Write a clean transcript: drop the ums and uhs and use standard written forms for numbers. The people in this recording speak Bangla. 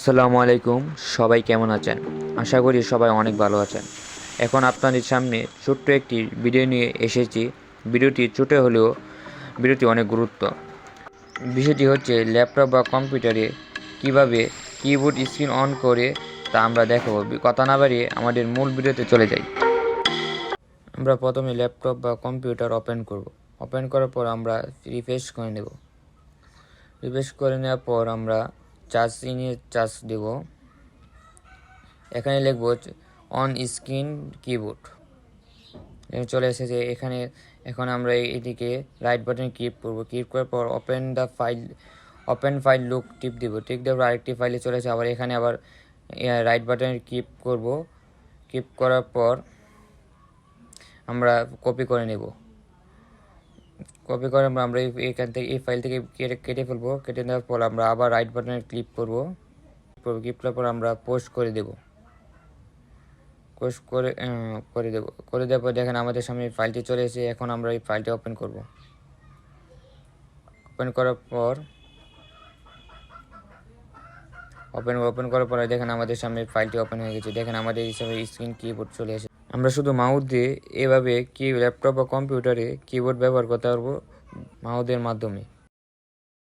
আসসালামু আলাইকুম। সবাই কেমন আছেন? আশা করি সবাই অনেক ভালো আছেন। এখন আপনাদের সামনে ছোট্ট একটি ভিডিও নিয়ে এসেছি। ভিডিওটি ছোটো হলেও ভিডিওটি অনেক গুরুত্ব। বিষয়টি হচ্ছে ল্যাপটপ বা কম্পিউটারে কিভাবে কিবোর্ড স্ক্রিন অন করে তা আমরা দেখাবো। কথা না বাড়িয়ে আমাদের মূল ভিডিওতে চলে যাই। আমরা প্রথমে ল্যাপটপ বা কম্পিউটার ওপেন করব। ওপেন করার পর আমরা রিফ্রেশ করে নেব। রিফ্রেশ করে নেওয়ার পর আমরা চার্জ দেব। এখানে লিখব অন স্ক্রিন কিবোর্ড। চলে এসেছে এখানে। এখন আমরা এদিকে রাইট বাটন ক্লিক করব। ক্লিক করার পর ওপেন ফাইল লুক টিপ দিব। টিপ দেওয়ার আরেকটি ফাইলে চলে আসে। এখানে আবার রাইট বাটনে ক্লিক করব। ক্লিক করার পর আমরা কপি করে নেব। কপি করে আমরা এখান থেকে এই ফাইল থেকে কেটে ফেলবো। কেটে নেওয়ার পর আমরা আবার রাইট বাটনে ক্লিক করব। ক্লিক করার পর আমরা পোস্ট করে দেব। পোস্ট করে দেওয়ার পর দেখেন আমাদের সামনে ফাইলটি চলে এসেছে। এখন আমরা এই ফাইলটি ওপেন করব। ওপেন করার পর দেখেন আমাদের সামনে ফাইলটি ওপেন হয়ে গেছে। দেখেন আমাদের হিসাবে স্ক্রিন কিবোর্ড চলে এসেছে। আমরা শুধু মাউস দিয়ে এভাবে ল্যাপটপ বা কম্পিউটারে কিবোর্ড ব্যবহার করতে পারবো মাউসের মাধ্যমে।